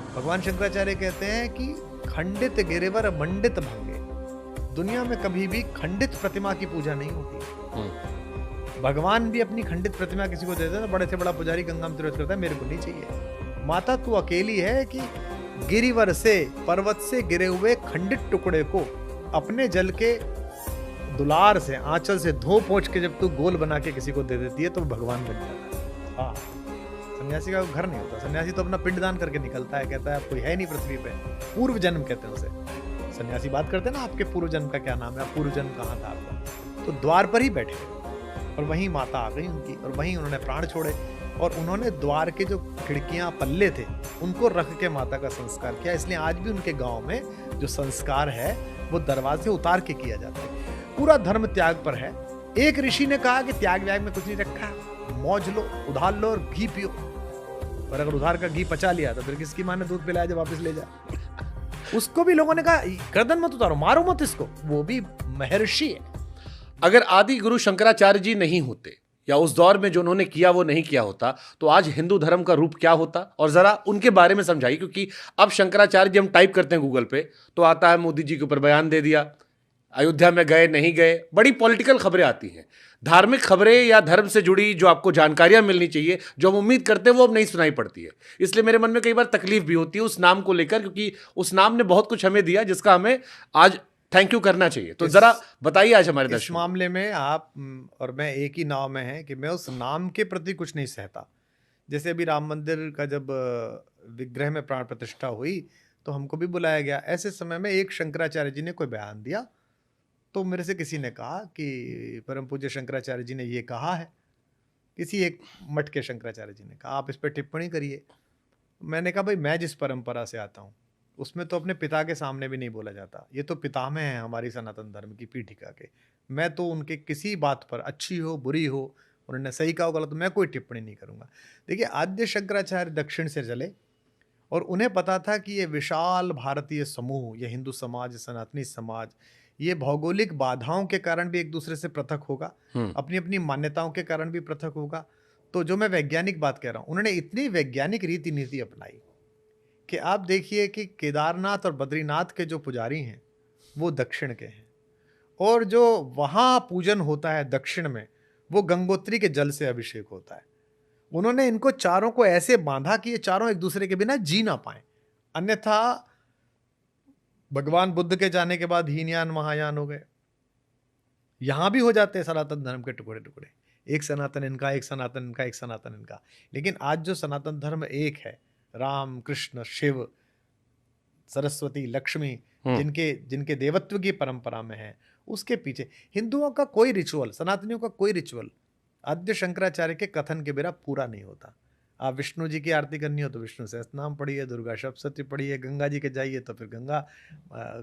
भगवान शंकराचार्य कहते हैं कि खंडित गिरिवर मंडित भंगे। दुनिया में कभी भी खंडित प्रतिमा की पूजा नहीं होती। भगवान भी अपनी खंडित प्रतिमा किसी को देते हैं ना, बड़े से बड़ा पुजारी गंगा में तिरस्कृत करता है, मेरे को नहीं चाहिए। माता तू अकेली है कि गिरिवर से, पर्वत से गिरे हुए खंडित टुकड़े को अपने जल के दुलार से, आंचल से धो पोंछ के जब तू गोल बना के किसी को दे देती है तो वो भगवान बन जाता है। हाँ, सन्यासी का घर नहीं होता। सन्यासी तो अपना पिंडदान करके निकलता है, कहता है अब कोई है नहीं पृथ्वी पे। पूर्व जन्म कहते हैं उसे। सन्यासी बात करते हैं ना, आपके पूर्व जन्म का क्या नाम है, आप पूर्व जन्म कहाँ था आपका, तो द्वार पर ही बैठे और वहीं माता आ गई उनकी और वहीं उन्होंने प्राण छोड़े और उन्होंने द्वार के जो खिड़कियां पल्ले थे उनको रख के माता का संस्कार किया। इसलिए आज भी उनके गांव में जो संस्कार है वो दरवाजे उतार के किया जाता है। पूरा धर्म त्याग पर है। एक ऋषि ने कहा कि त्याग व्याग में कुछ नहीं रखा, मौज लो, उधार लो और घी पियो। और अगर उधार का घी पचा लिया तो फिर किसकी माँ ने दूध पिलाया जब वापस ले जा। उसको भी लोगों ने कहा गर्दन मत उतारो, मारो मत इसको, वो भी महर्षि है। अगर आदि गुरु शंकराचार्य जी नहीं होते या उस दौर में जो उन्होंने किया वो नहीं किया होता तो आज हिंदू धर्म का रूप क्या होता, और जरा उनके बारे में समझाइए। क्योंकि अब शंकराचार्य जी हम टाइप करते हैं गूगल पे तो आता है मोदी जी के ऊपर बयान दे दिया, अयोध्या में गए नहीं गए, बड़ी पॉलिटिकल खबरें आती हैं। धार्मिक खबरें या धर्म से जुड़ी जो आपको जानकारियां मिलनी चाहिए, जो हम उम्मीद करते हैं, वो अब नहीं सुनाई पड़ती है। इसलिए मेरे मन में कई बार तकलीफ भी होती है उस नाम को लेकर, क्योंकि उस नाम ने बहुत कुछ हमें दिया जिसका हमें आज थैंक यू करना चाहिए। तो जरा बताइए आज हमारे इस दर्शकों। मामले में आप और मैं एक ही नाव में है कि मैं उस नाम के प्रति कुछ नहीं सहता। जैसे अभी राम मंदिर का जब विग्रह में प्राण प्रतिष्ठा हुई तो हमको भी बुलाया गया। ऐसे समय में एक शंकराचार्य जी ने कोई बयान दिया तो मेरे से किसी ने कहा कि परम पूज्य शंकराचार्य जी ने ये कहा है। किसी एक मठ के शंकराचार्य जी ने कहा आप इस पर टिप्पणी करिए। मैंने कहा भाई मैं जिस परंपरा से आता हूँ उसमें तो अपने पिता के सामने भी नहीं बोला जाता। ये तो पितामह हैं हमारी सनातन धर्म की पीठिका के। मैं तो उनके किसी बात पर, अच्छी हो बुरी हो, उन्होंने सही कहा हो गलत, मैं कोई टिप्पणी नहीं करूँगा। देखिए आद्य शंकराचार्य दक्षिण से चले और उन्हें पता था कि ये विशाल भारतीय समूह, ये हिंदू समाज, सनातनी समाज, ये भौगोलिक बाधाओं के कारण भी एक दूसरे से पृथक होगा, अपनी अपनी मान्यताओं के कारण भी पृथक होगा। तो जो मैं वैज्ञानिक बात कह रहा हूँ, उन्होंने इतनी वैज्ञानिक रीति नीति अपनाई कि आप देखिए कि केदारनाथ और बद्रीनाथ के जो पुजारी हैं वो दक्षिण के हैं और जो वहाँ पूजन होता है दक्षिण में वो गंगोत्री के जल से अभिषेक होता है। उन्होंने इनको चारों को ऐसे बांधा कि ये चारों एक दूसरे के बिना जी ना पाए। अन्यथा भगवान बुद्ध के जाने के बाद हीनयान महायान हो गए। यहां भी हो जाते हैं सनातन धर्म के टुकड़े टुकड़े, एक सनातन इनका, एक सनातन इनका, एक सनातन इनका। लेकिन आज जो सनातन धर्म एक है, राम कृष्ण शिव सरस्वती लक्ष्मी, जिनके जिनके देवत्व की परंपरा में है, उसके पीछे हिंदुओं का कोई रिचुअल, सनातनियों का कोई रिचुअल आद्य शंकराचार्य के कथन के बिना पूरा नहीं होता। आप विष्णु जी की आरती करनी हो तो विष्णु सहस्त्रनाम पढ़िए, दुर्गा सप्तशती पढ़िए, गंगा जी के जाइए तो फिर गंगा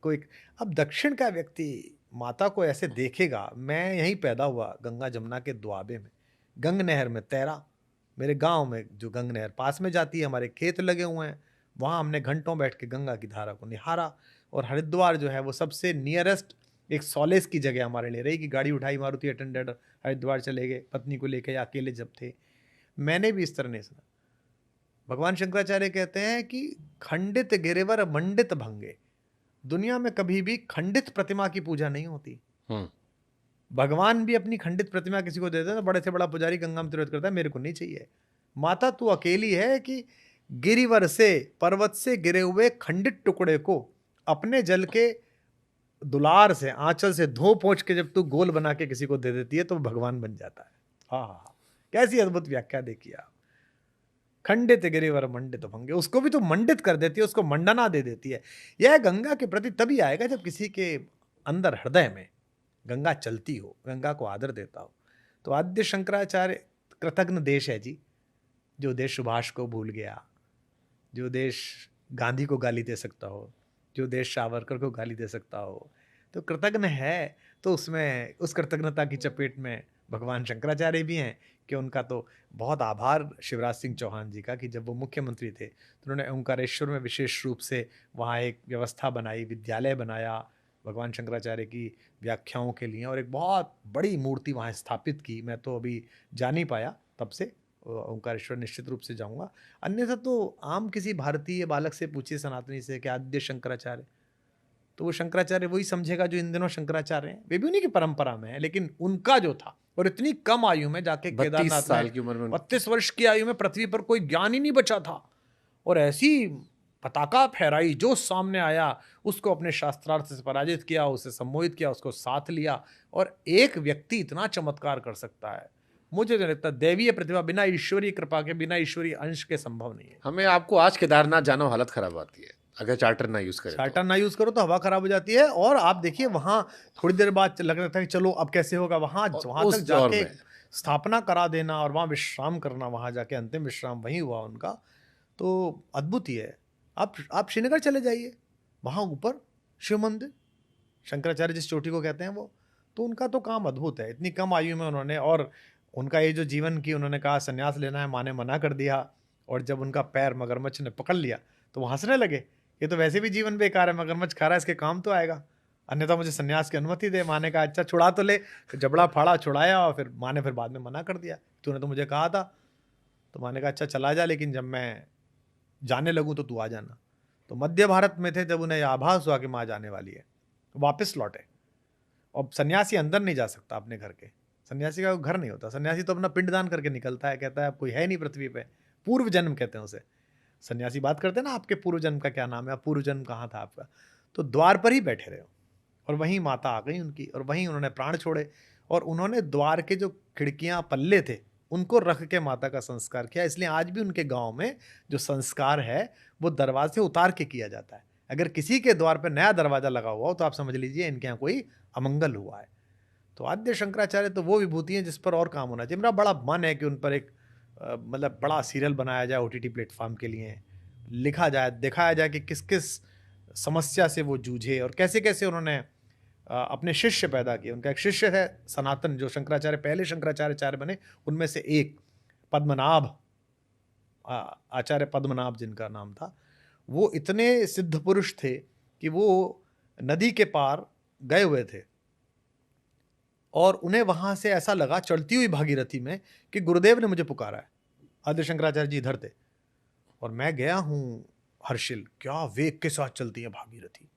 कोई। अब दक्षिण का व्यक्ति माता को ऐसे देखेगा। मैं यहीं पैदा हुआ गंगा जमुना के दुआबे में, गंग नहर में तैरा। मेरे गांव में जो गंग नहर पास में जाती है, हमारे खेत लगे हुए हैं, वहाँ हमने घंटों बैठ के गंगा की धारा को निहारा। और हरिद्वार जो है वो सबसे नियरेस्ट एक सॉलेस की जगह हमारे लिए रही कि गाड़ी उठाई, मारुति अटेंडेंट, हरिद्वार चले गए पत्नी को लेकर या अकेले जब थे। मैंने भी इस तरह नहीं सुना। भगवान शंकराचार्य कहते हैं कि खंडित गिरिवर मंडित भंगे। दुनिया में कभी भी खंडित प्रतिमा की पूजा नहीं होती। भगवान भी अपनी खंडित प्रतिमा किसी को देते हैं, बड़े से बड़ा पुजारी गंगा में तिरस्कृत करता है, मेरे को नहीं चाहिए। माता तू अकेली है कि गिरिवर से, पर्वत से गिरे हुए खंडित टुकड़े को अपने जल के दुलार से, आंचल से धो पोंछ के जब तू गोल बना के किसी को दे देती है तो वो भगवान बन जाता है। हाँ हाँ हाँ, कैसी अद्भुत व्याख्या देखिए आप। खंडित गिरिवर मंडित भंगे, उसको भी तो मंडित कर देती है, उसको मंडना दे देती है। यह गंगा के प्रति तभी आएगा जब किसी के अंदर हृदय में गंगा चलती हो, गंगा को आदर देता हो। तो आद्य शंकराचार्य कृतज्ञ देश है जी, जो देश सुभाष को भूल गया, जो देश गांधी को गाली दे सकता हो, जो देश सावरकर को गाली दे सकता हो, तो कृतज्ञ है। तो उसमें उस कृतज्ञता की चपेट में भगवान शंकराचार्य भी हैं कि उनका तो बहुत आभार शिवराज सिंह चौहान जी का कि जब वो मुख्यमंत्री थे तो उन्होंने ओंकारेश्वर में विशेष रूप से वहाँ एक व्यवस्था बनाई, विद्यालय बनाया भगवान शंकराचार्य की व्याख्याओं के लिए, और एक बहुत बड़ी मूर्ति वहाँ स्थापित की। मैं तो अभी जा नहीं पाया तब से, ओंकारेश्वर निश्चित रूप से जाऊंगा। अन्यथा तो आम किसी भारतीय बालक से पूछिए सनातनी से कि आद्य शंकराचार्य, तो वो शंकराचार्य वही समझेगा जो इन दिनों शंकराचार्य हैं। वे भी उन्हीं की परंपरा में है, लेकिन उनका जो था, और इतनी कम आयु में जाके 32 केदारनाथ साल में की उम्र में 32 वर्ष की आयु में पृथ्वी पर कोई ज्ञान ही नहीं बचा था, और ऐसी पताका फहराई, जो सामने आया उसको अपने शास्त्रार्थ से पराजित किया, उसे सम्मोहित किया, उसको साथ लिया। और एक व्यक्ति इतना चमत्कार कर सकता है, मुझे तो लगता है दैवीय प्रतिभा बिना ईश्वरीय कृपा के, बिना ईश्वरीय अंश के संभव नहीं है। हमें आपको आज केदारनाथ जाना हो, हालत खराब आती है अगर चार्टर ना यूज करें चार्टर ना यूज करो तो हवा खराब हो जाती है। और आप देखिए वहां थोड़ी देर बाद लग रहा था कि चलो अब कैसे होगा, वहां वहां उस तक दौर जाके में स्थापना करा देना और वहां विश्राम करना, वहां जाके अंतिम विश्राम वहीं हुआ उनका, तो अद्भुत ही है। आप श्रीनगर चले जाइए, वहां ऊपर शिव मंदिर, शंकराचार्य जिस चोटी को कहते हैं वो, तो उनका तो काम अद्भुत है। इतनी कम आयु में उन्होंने, और उनका ये जो जीवन की उन्होंने कहा संन्यास लेना है, माँ ने मना कर दिया, और जब उनका पैर मगरमच्छ ने पकड़ लिया तो वो हंसने लगे, ये तो वैसे भी जीवन बेकार है, मगरमच्छ खा रहा है, इसके काम तो आएगा, अन्यथा मुझे संन्यास की अनुमति दे। माँ ने कहा अच्छा छुड़ा तो ले, तो जबड़ा फाड़ा, छुड़ाया, और फिर माँ ने फिर बाद में मना कर दिया, तूने तो मुझे कहा था। तो माँ ने कहा अच्छा चला जा, लेकिन जब मैं जाने लगूँ तो तू आ जाना। तो मध्य भारत में थे, जब उन्हें आभास हुआ कि माँ जाने वाली है तो वापस लौटे। और सन्यासी अंदर नहीं जा सकता अपने घर के, सन्यासी का घर नहीं होता, सन्यासी तो अपना पिंडदान करके निकलता है, कहता है अब कोई है नहीं पृथ्वी पे, पूर्व जन्म कहते हैं उसे। सन्यासी बात करते हैं ना, आपके पूर्व जन्म का क्या नाम है, आप पूर्व जन्म कहाँ था आपका, तो द्वार पर ही बैठे रहे हो। और वहीं माता आ गई उनकी, और वहीं उन्होंने प्राण छोड़े, और उन्होंने द्वार के जो खिड़कियाँ पल्ले थे उनको रख के माता का संस्कार किया। इसलिए आज भी उनके गांव में जो संस्कार है वो दरवाजे उतार के किया जाता है। अगर किसी के द्वार पर नया दरवाजा लगा हुआ हो तो आप समझ लीजिए इनके यहाँ कोई अमंगल हुआ है। तो आद्य शंकराचार्य तो वो विभूति हैं जिस पर और काम होना चाहिए। मेरा बड़ा मन है कि उन पर एक मतलब बड़ा सीरियल बनाया जाए ओटीटी प्लेटफॉर्म के लिए, लिखा जाए, दिखाया जाए कि किस किस समस्या से वो जूझे और कैसे कैसे उन्होंने अपने शिष्य पैदा किए। उनका एक शिष्य है सनातन, जो शंकराचार्य पहले शंकराचार्य बने उनमें से एक, पद्मनाभ, आचार्य पद्मनाभ जिनका नाम था। वो इतने सिद्ध पुरुष थे कि वो नदी के पार गए हुए थे, और उन्हें वहां से ऐसा लगा चलती हुई भागीरथी में कि गुरुदेव ने मुझे पुकारा है। आद्य शंकराचार्य जी इधर थे और मैं गया हूं हर्षिल, क्या वेग के साथ चलती है भागीरथी,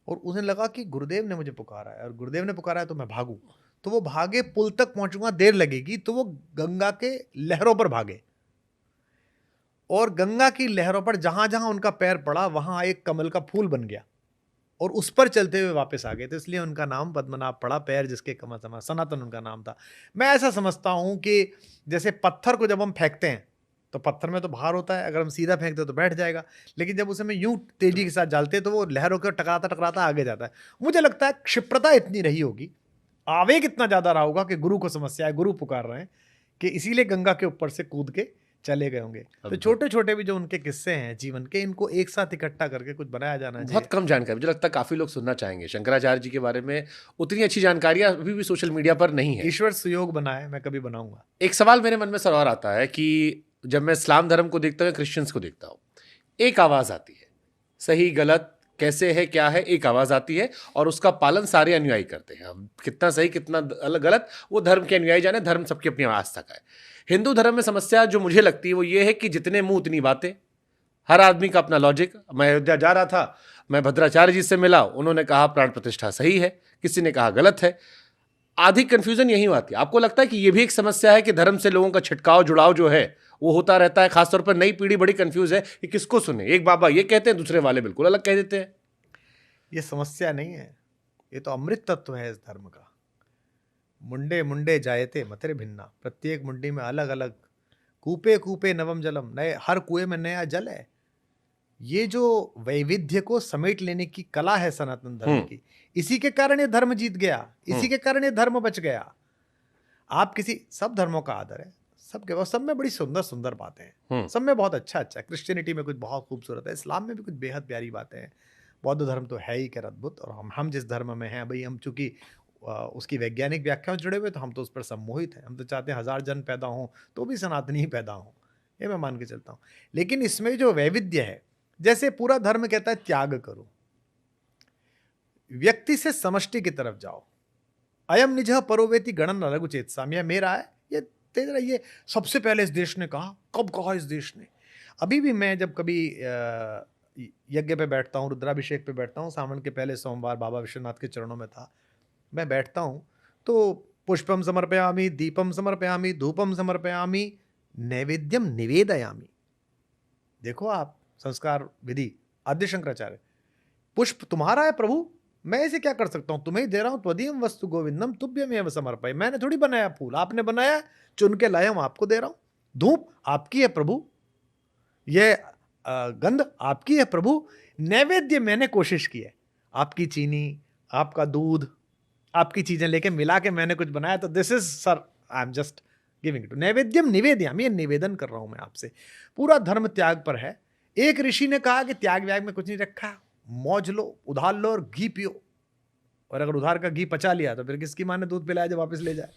और उन्हें लगा कि गुरुदेव ने मुझे पुकारा है, और गुरुदेव ने पुकारा है तो मैं भागूं। तो वो भागे, पुल तक पहुंचूंगा देर लगेगी, तो वो गंगा के लहरों पर भागे, और गंगा की लहरों पर जहां जहां उनका पैर पड़ा वहां एक कमल का फूल बन गया, और उस पर चलते हुए वापस आ गए। तो इसलिए उनका नाम पद्मनाभ पड़ा, पैर जिसके कमल समा, सनातन उनका नाम था। मैं ऐसा समझता हूं कि जैसे पत्थर को जब हम फेंकते हैं तो पत्थर में तो भार होता है, अगर हम सीधा फेंकते तो बैठ जाएगा, लेकिन जब उसे में यूं तेजी के साथ डालते हैं तो वो लहरों के टकराता टकराता आगे जाता है। मुझे लगता है क्षिप्रता इतनी रही होगी, आवेग इतना ज्यादा रहा होगा कि गुरु को समस्या है, गुरु पुकार रहे हैं, कि इसीलिए गंगा के ऊपर से कूद के चले गए होंगे। तो छोटे छोटे भी जो उनके किस्से हैं जीवन के, इनको एक साथ इकट्ठा करके कुछ बनाया जाना चाहिए। बहुत कम जानकारी, मुझे लगता है काफी लोग सुनना चाहेंगे शंकराचार्य जी के बारे में। उतनी अच्छी जानकारियां अभी भी सोशल मीडिया पर नहीं है। ईश्वर सुयोग बनाए, मैं कभी बनाऊंगा। एक सवाल मेरे मन में सवाल आता है कि जब मैं इस्लाम धर्म को देखता हूँ, क्रिश्चियंस को देखता हूँ, एक आवाज आती है, सही गलत कैसे है क्या है, एक आवाज आती है और उसका पालन सारे अनुयायी करते हैं। अब कितना सही कितना गलत वो धर्म के अनुयायी जाने, धर्म सबकी अपनी आस्था का है। हिंदू धर्म में समस्या जो मुझे लगती है वो ये है कि जितने मुंह उतनी बातें, हर आदमी का अपना लॉजिक। मैं अयोध्या जा रहा था, मैं भद्राचार्य जी से मिला, उन्होंने कहा प्राण प्रतिष्ठा सही है, किसी ने कहा गलत है। आधी कंफ्यूजन यही आती है। आपको लगता है कि ये भी एक समस्या है कि धर्म से लोगों का छिटकाव जुड़ाव जो है वो होता रहता है? खासतौर पर नई पीढ़ी बड़ी कंफ्यूज है कि किसको सुने, एक बाबा ये कहते हैं, दूसरे वाले बिल्कुल अलग कह देते हैं। ये समस्या नहीं है, ये तो अमृत तत्व है इस धर्म का। मुंडे मुंडे जायते मतरे भिन्ना, प्रत्येक मुंडी में अलग अलग, कूपे कूपे नवम जलम, नए हर कुएं में नया जल है। ये जो वैविध्य को समेट लेने की कला है सनातन धर्म की, इसी के कारण ये धर्म जीत गया, इसी के कारण ये धर्म बच गया। आप किसी, सब धर्मों का आदर है, सबके पास, सब में बड़ी सुंदर सुंदर बातें हैं, सब में बहुत अच्छा अच्छा है। क्रिश्चियनिटी में कुछ बहुत खूबसूरत है, इस्लाम में भी कुछ बेहद प्यारी बातें हैं, बौद्ध धर्म तो है ही क्या अद्भुत। और हम जिस धर्म में हैं भाई, हम चूंकि उसकी वैज्ञानिक व्याख्याओं जुड़े हुए तो हम तो उस पर सम्मोहित हैं। हम तो चाहते हैं 1000 जन पैदा हों तो भी सनातनी ही पैदा हों, ये मैं मान के चलता हूँ। लेकिन इसमें जो वैविध्य है, जैसे पूरा धर्म कहता है त्याग करो, व्यक्ति से समष्टि की तरफ जाओ, अयम निजः परोवेति गणन लघु चेतसाम, यह मेरा है, ये तेज रहिए, सबसे पहले इस देश ने कहा, कब कहा इस देश ने? अभी भी मैं जब कभी यज्ञ पे बैठता हूँ, रुद्राभिषेक पे बैठता हूँ, सावन के पहले सोमवार बाबा विश्वनाथ के चरणों में था, मैं बैठता हूँ तो पुष्पम समर्पयामि, दीपम समर्पयामि, धूपम समर्पयामि, नैवेद्यम निवेदयामि। देखो आप संस्कार विधि, आद्य शंकराचार्य, पुष्प तुम्हारा है प्रभु, मैं इसे क्या कर सकता हूं, तुम्हें ही दे रहा हूं, त्वदीयम वस्तु गोविंदम तुभ्यमेव समर्पय। मैंने थोड़ी बनाया फूल, आपने बनाया, चुन के लाया हूं, आपको दे रहा हूं। धूप आपकी है प्रभु, यह गंध आपकी है प्रभु, नैवेद्य मैंने कोशिश की है, आपकी चीनी, आपका दूध, आपकी चीजें लेके मिला के मैंने कुछ बनाया, तो this is sir, I am just giving to नैवेद्यम निवेद्यामि, ये निवेदन कर रहा हूं मैं आपसे। पूरा धर्म त्याग पर है। एक ऋषि ने कहा कि त्याग व्याग में कुछ नहीं रखा, मौज लो, उधार लो और घी पियो, और अगर उधार का घी पचा लिया तो फिर किसकी माँ ने दूध पिलाया जो वापस ले जाए?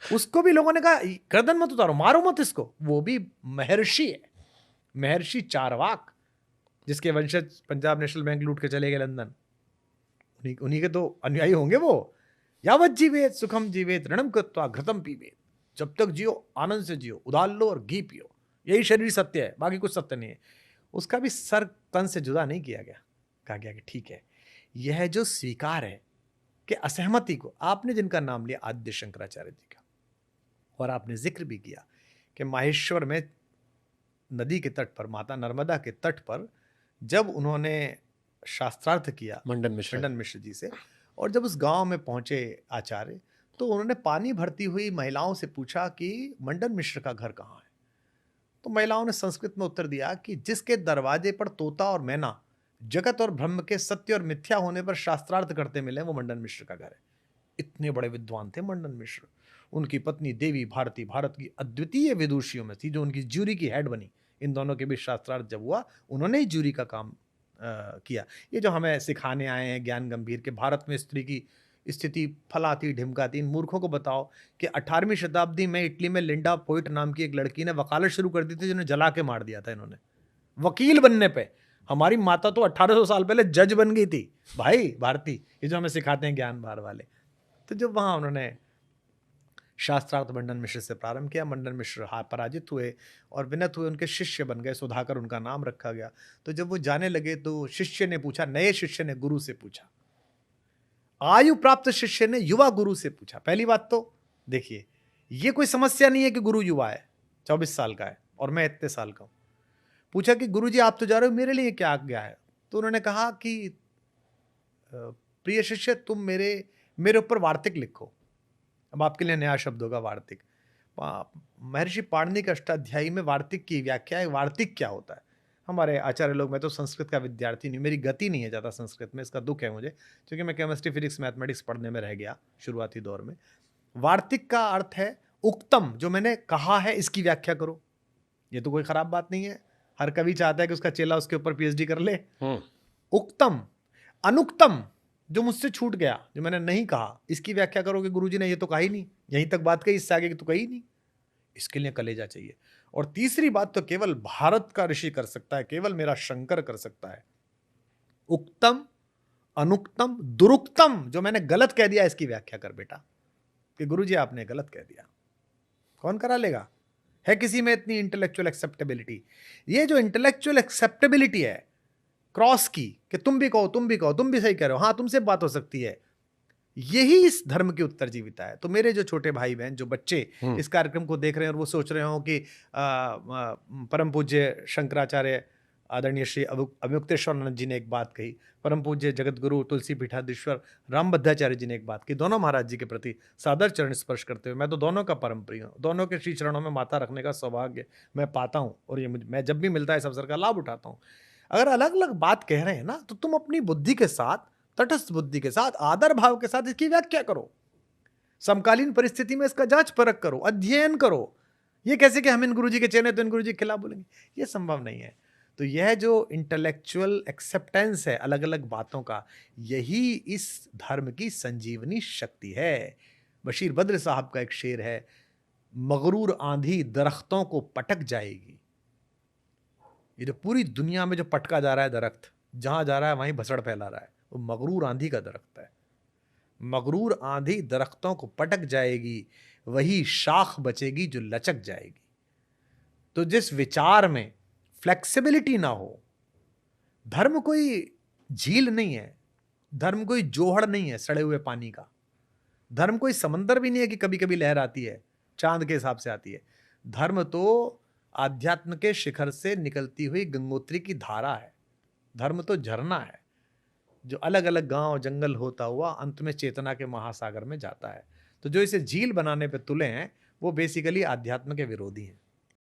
उसको भी लोगों ने कहा गर्दन मत उतारो, मारो मत इसको। वो भी महर्षि है, महर्षि चारवाक, जिसके वंशज पंजाब नेशनल बैंक लूट के चले गए लंदन, उन्हीं के तो अनुयायी होंगे वो। यावत जीवेत सुखम जीवेत ऋणम कृत्वा घृतम पीवेत, जब तक जियो आनंद से जियो, उधार लो और घी पियो, यही शरीर सत्य है, बाकी कुछ सत्य नहीं है। उसका भी सर तन से जुदा नहीं किया गया, कहा गया कि ठीक है, यह जो स्वीकार है कि असहमति को, आपने जिनका नाम लिया आद्य शंकराचार्य जी का, और आपने जिक्र भी किया कि माहेश्वर में नदी के तट पर, माता नर्मदा के तट पर, जब उन्होंने शास्त्रार्थ किया मंडन मिश्र जी से, और जब उस गांव में पहुंचे आचार्य, तो उन्होंने पानी भरती हुई महिलाओं से पूछा कि मंडन मिश्र का घर कहाँ है? तो महिलाओं ने संस्कृत में उत्तर दिया कि जिसके दरवाजे पर तोता और मैना जगत और ब्रह्म के सत्य और मिथ्या होने पर शास्त्रार्थ करते मिले, वो मंडन मिश्र का घर है। इतने बड़े विद्वान थे मंडन मिश्र। उनकी पत्नी देवी भारती भारत की अद्वितीय विदुषियों में थी, जो उनकी ज्यूरी की हेड बनी। इन दोनों के बीच शास्त्रार्थ जब हुआ, उन्होंने ही ज्यूरी का काम किया। ये जो हमें सिखाने आए हैं ज्ञान गंभीर के भारत में स्त्री की स्थिति फलाती ढिमकाती, इन मूर्खों को बताओ कि 18वीं शताब्दी में इटली में लिंडा पोइट नाम की एक लड़की ने वकालत शुरू कर दी थी, जिन्हें जला के मार दिया था इन्होंने वकील बनने पे। हमारी माता तो 1800 साल पहले जज बन गई थी भाई भारती, ये जो हमें सिखाते हैं ज्ञान भार वाले। तो जब वहाँ उन्होंने शास्त्रार्थ मंडन मिश्र से प्रारंभ किया, मंडन मिश्र पराजित हुए और विनत हुए, उनके शिष्य बन गए, सुधाकर उनका नाम रखा गया। तो जब वो जाने लगे तो शिष्य ने पूछा, नए शिष्य ने गुरु से पूछा, आयु प्राप्त शिष्य ने युवा गुरु से पूछा। पहली बात तो देखिए, ये कोई समस्या नहीं है कि गुरु युवा है, 24 साल का है और मैं इतने साल का हूं। पूछा कि गुरुजी आप तो जा रहे हो, मेरे लिए क्या आज्ञा है? तो उन्होंने कहा कि प्रिय शिष्य, तुम मेरे ऊपर वार्तिक लिखो। अब आपके लिए नया शब्द होगा वार्तिक। महर्षि पाणिनि के अष्टाध्यायी में वार्तिक की व्याख्या है। वार्तिक क्या होता है? हमारे आचार्य लोग, मैं तो संस्कृत का विद्यार्थी नहीं, मेरी गति नहीं है ज़्यादा संस्कृत में, इसका दुख है मुझे, क्योंकि मैं केमिस्ट्री फिजिक्स मैथमेटिक्स पढ़ने में रह गया शुरुआती दौर में। वार्तिक का अर्थ है उक्तम, जो मैंने कहा है इसकी व्याख्या करो। ये तो कोई खराब बात नहीं है, हर कवि चाहता है कि उसका चेला उसके ऊपर पीएचडी कर ले। उक्तम। अनुक्तम, जो मुझसे छूट गया, जो मैंने नहीं कहा, इसकी व्याख्या करोगे गुरुजी ने ये तो कहा ही नहीं, यहीं तक बात कही, इससे आगे तो कही नहीं। इसके लिए कलेजा चाहिए। और तीसरी बात तो केवल भारत का ऋषि कर सकता है, केवल मेरा शंकर कर सकता है। उक्तम, अनुक्तम, दुरुक्तम, जो मैंने गलत कह दिया इसकी व्याख्या कर बेटा, कि गुरुजी आपने गलत कह दिया। कौन करा लेगा? है किसी में इतनी इंटेलेक्चुअल एक्सेप्टेबिलिटी? ये जो इंटेलेक्चुअल एक्सेप्टेबिलिटी है क्रॉस की, कि तुम भी कहो, तुम भी कहो, तुम भी सही कह रहे हो, हाँ तुमसे बात हो सकती है, यही इस धर्म की उत्तरजीविता है। तो मेरे जो छोटे भाई बहन, जो बच्चे इस कार्यक्रम को देख रहे हैं और वो सोच रहे हो कि परम पूज्य शंकराचार्य आदरणीय श्री अभिमुक्तेश्वरानंद जी ने एक बात कही, परम पूज्य जगत गुरु तुलसी पीठाधीश्वर रामभद्राचार्य जी ने एक बात की, दोनों महाराज जी के प्रति सादर चरण स्पर्श करते हुए, मैं तो दोनों का परम प्रिय हूँ, दोनों के श्री चरणों में माथा रखने का सौभाग्य मैं पाता हूँ, और ये मैं जब भी मिलता है इस अवसर का लाभ उठाता हूँ। अगर अलग अलग बात कह रहे हैं ना, तो तुम अपनी बुद्धि के साथ, तटस्थ बुद्धि के साथ, आदर भाव के साथ इसकी व्याख्या करो, समकालीन परिस्थिति में इसका जांच परख करो, अध्ययन करो। ये कैसे कि हम इन गुरुजी के चेले तो इन गुरुजी के खिलाफ बोलेंगे, ये संभव नहीं है। तो यह जो इंटेलेक्चुअल एक्सेप्टेंस है अलग अलग बातों का, यही इस धर्म की संजीवनी शक्ति है। बशीर बद्र साहब का एक शेर है, मगरूर आंधी दरख्तों को पटक जाएगी। ये जो पूरी दुनिया में जो पटका जा रहा है दरख्त, जहां जा रहा है वहीं भसड़ फैला रहा है, वो मगरूर आंधी का दरख्त है। मगरूर आंधी दरख्तों को पटक जाएगी, वही शाख बचेगी जो लचक जाएगी। तो जिस विचार में फ्लेक्सिबिलिटी ना हो, धर्म कोई झील नहीं है, धर्म कोई जोहड़ नहीं है सड़े हुए पानी का, धर्म कोई समंदर भी नहीं है कि कभी कभी लहर आती है, चांद के हिसाब से आती है। धर्म तो आध्यात्म के शिखर से निकलती हुई गंगोत्री की धारा है। धर्म तो झरना है जो अलग अलग गांव जंगल होता हुआ अंत में चेतना के महासागर में जाता है। तो जो इसे झील बनाने पे तुले हैं वो बेसिकली आध्यात्म के विरोधी हैं।